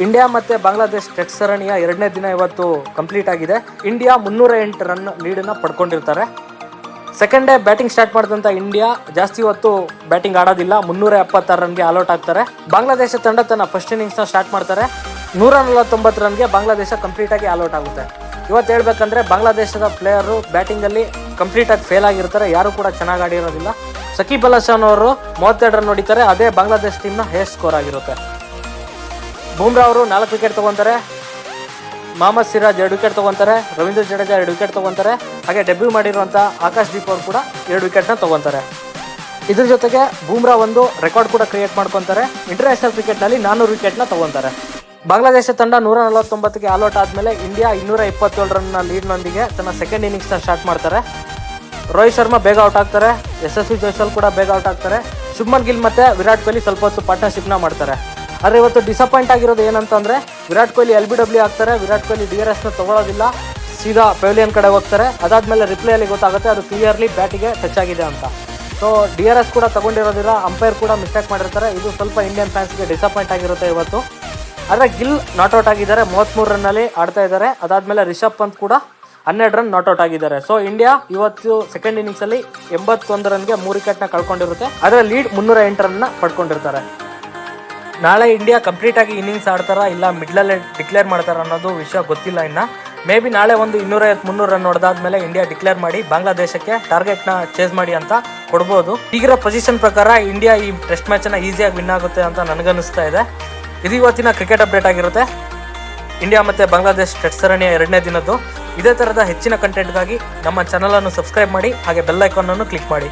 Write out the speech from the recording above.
India ಮತ್ತು Bangladesh test ಸರಣಿಯ 2ನೇ ದಿನ ಇವತ್ತು ಕಂಪ್ಲೀಟ್ ಆಗಿದೆ. ಇಂಡಿಯಾ 308 ರನ್ ಲೀಡನ್ನು ಪಡ್ಕೊಂಡಿರ್ತಾರೆ. ಸೆಕೆಂಡ್ ಡೇ ಬ್ಯಾಟಿಂಗ್ ಸ್ಟಾರ್ಟ್ ಮಾಡಿದಂಥ ಇಂಡಿಯಾ ಜಾಸ್ತಿ ಹೊತ್ತು ಬ್ಯಾಟಿಂಗ್ ಆಡೋದಿಲ್ಲ, 376 ರನ್ಗೆ ಆಲ್ಔಟ್ ಆಗ್ತಾರೆ. ಬಾಂಗ್ಲಾದೇಶ ತಂಡ ತನ್ನ ಫಸ್ಟ್ ಇನ್ನಿಂಗ್ಸ್ನ ಸ್ಟಾರ್ಟ್ ಮಾಡ್ತಾರೆ. 149 ರನ್ಗೆ ಬಾಂಗ್ಲಾದೇಶ ಕಂಪ್ಲೀಟಾಗಿ ಆಲ್ಔಟ್ ಆಗುತ್ತೆ. ಇವತ್ತು ಹೇಳ್ಬೇಕಂದ್ರೆ ಬಾಂಗ್ಲಾದೇಶದ ಪ್ಲೇಯರು ಬ್ಯಾಟಿಂಗಲ್ಲಿ ಕಂಪ್ಲೀಟಾಗಿ ಫೇಲ್ ಆಗಿರ್ತಾರೆ, ಯಾರು ಕೂಡ ಚೆನ್ನಾಗಿ ಆಡಿರೋದಿಲ್ಲ. ಸಕೀಬ್ ಅಲ್ ಹಸನ್ ಅವರು 32 ರನ್ ಹೊಡಿತಾರೆ, ಅದೇ ಬಾಂಗ್ಲಾದೇಶ ಟೀಮ್ನ ಹೈಯೆಸ್ಟ್ ಸ್ಕೋರ್ ಆಗಿರುತ್ತೆ. ಬೂಮ್ರಾ ಅವರು 4 ವಿಕೆಟ್ ತೊಗೊತಾರೆ, ಮೊಹಮ್ಮದ್ ಸಿರಾಜ್ 2 ವಿಕೆಟ್ ತೊಗೊತಾರೆ, ರವೀಂದ್ರ ಜಡೇಜಾ 2 ವಿಕೆಟ್ ತೊಗೊತಾರೆ, ಹಾಗೆ ಡೆಬ್ಯೂ ಮಾಡಿರುವಂಥ ಆಕಾಶ್ ದೀಪ್ ಅವರು ಕೂಡ 2 ವಿಕೆಟ್ನ ತೊಗೊತಾರೆ. ಇದ್ರ ಜೊತೆಗೆ ಬೂಮ್ರಾ ಒಂದು ರೆಕಾರ್ಡ್ ಕೂಡ ಕ್ರಿಯೇಟ್ ಮಾಡ್ಕೊತಾರೆ, ಇಂಟರ್ನ್ಯಾಷನಲ್ ಕ್ರಿಕೆಟ್ನಲ್ಲಿ 400 ವಿಕೆಟ್ನ ತೊಗೊತಾರೆ. ಬಾಂಗ್ಲಾದೇಶ ತಂಡ 149ಗೆ ಆಲ್ಔಟ್ ಆದಮೇಲೆ ಇಂಡಿಯಾ 227 ರನ್ನ ಲೀಡ್ನೊಂದಿಗೆ ತನ್ನ ಸೆಕೆಂಡ್ ಇನ್ನಿಂಗ್ಸ್ನ ಸ್ಟಾರ್ಟ್ ಮಾಡ್ತಾರೆ. ರೋಹಿತ್ ಶರ್ಮಾ ಬೇಗ ಔಟ್ ಆಗ್ತಾರೆ, ಯಶಸ್ವಿ ಜೈಸ್ವಾಲ್ ಕೂಡ ಬೇಗ ಔಟ್ ಆಗ್ತಾರೆ. ಶುಭ್ಮನ್ ಗಿಲ್ ಮತ್ತು ವಿರಾಟ್ ಕೊಹ್ಲಿ ಸ್ವಲ್ಪ ಹೊತ್ತು ಪಾರ್ಟ್ನರ್ಶಿಪ್ನ ಮಾಡ್ತಾರೆ. ಆದರೆ ಇವತ್ತು ಡಿಸಪಾಯಿಂಟ್ ಆಗಿರೋದು ಏನಂತಂದರೆ ವಿರಾಟ್ ಕೊಹ್ಲಿ LBW ಆಗ್ತಾರೆ, ವಿರಾಟ್ ಕೊಹ್ಲಿ DRSನ ತೊಗೊಳ್ಳೋದಿಲ್ಲ, ಸೀದಾ ಪೆವಿಲಿಯನ್ ಕಡೆ ಹೋಗ್ತಾರೆ. ಅದಾದಮೇಲೆ ರಿಪ್ಲೇಯಲ್ಲಿ ಗೊತ್ತಾಗುತ್ತೆ ಅದು ಕ್ಲಿಯರ್ಲಿ ಬ್ಯಾಟಿಗೆ ಟಚ್ ಆಗಿದೆ ಅಂತ. ಸೊ DRS ಕೂಡ ತೊಗೊಂಡಿರೋದಿಲ್ಲ, ಅಂಪೈರ್ ಕೂಡ ಮಿಸ್ಟೇಕ್ ಮಾಡಿರ್ತಾರೆ. ಇದು ಸ್ವಲ್ಪ ಇಂಡಿಯನ್ ಫ್ಯಾನ್ಸ್ಗೆ ಡಿಸಪಾಯಿಂಟ್ ಆಗಿರುತ್ತೆ ಇವತ್ತು. ಆದರೆ ಗಿಲ್ ನಾಟ್ಔಟ್ ಆಗಿದ್ದಾರೆ, 33 ರನ್ನಲ್ಲಿ ಆಡ್ತಾ ಇದ್ದಾರೆ. ಅದಾದಮೇಲೆ ರಿಷಬ್ ಪಂತ್ ಕೂಡ 12 ರನ್ ನಾಟ್ಔಟ್ ಆಗಿದ್ದಾರೆ. ಸೊ ಇಂಡಿಯಾ ಇವತ್ತು ಸೆಕೆಂಡ್ ಇನ್ನಿಂಗ್ಸಲ್ಲಿ 81 ರನ್ಗೆ 3 ವಿಕೆಟ್ನ ಕಳ್ಕೊಂಡಿರುತ್ತೆ, ಅದರ ಲೀಡ್ 308 ರನ್ನ ಪಡ್ಕೊಂಡಿರ್ತಾರೆ. ನಾಳೆ ಇಂಡಿಯಾ ಕಂಪ್ಲೀಟಾಗಿ ಇನ್ನಿಂಗ್ಸ್ ಆಡ್ತಾರಾ ಇಲ್ಲ ಮಿಡ್ಲಲ್ಲೇ ಡಿಕ್ಲೇರ್ ಮಾಡ್ತಾರ ಅನ್ನೋದು ವಿಷಯ ಗೊತ್ತಿಲ್ಲ ಇನ್ನು. ಮೇ ಬಿ ನಾಳೆ ಒಂದು 250-300 ರನ್ ಹೊಡೆದಾದ್ಮೇಲೆ ಇಂಡಿಯಾ ಡಿಕ್ಲೇರ್ ಮಾಡಿ ಬಾಂಗ್ಲಾದೇಶಕ್ಕೆ ಟಾರ್ಗೆಟ್ನ ಚೇಸ್ ಮಾಡಿ ಅಂತ ಕೊಡ್ಬೋದು. ಈಗಿರೋ ಪೊಸಿಷನ್ ಪ್ರಕಾರ ಇಂಡಿಯಾ ಈ ಟೆಸ್ಟ್ ಮ್ಯಾಚನ್ನು ಈಸಿಯಾಗಿ ವಿನ್ ಆಗುತ್ತೆ ಅಂತ ನನಗನ್ನಿಸ್ತಾ ಇದೆ. ಇದು ಇವತ್ತಿನ ಕ್ರಿಕೆಟ್ ಅಪ್ಡೇಟ್ ಆಗಿರುತ್ತೆ. ಇಂಡಿಯಾ ಮತ್ತು ಬಾಂಗ್ಲಾದೇಶ್ ಟೆಸ್ಟ್ ಸರಣಿಯ 2ನೇ ದಿನದ್ದು. ಇದೇ ಥರದ ಹೆಚ್ಚಿನ ಕಂಟೆಂಟ್ಗಾಗಿ ನಮ್ಮ ಚಾನಲನ್ನು ಸಬ್ಸ್ಕ್ರೈಬ್ ಮಾಡಿ, ಹಾಗೆ ಬೆಲ್ ಐಕಾನನ್ನು ಕ್ಲಿಕ್ ಮಾಡಿ.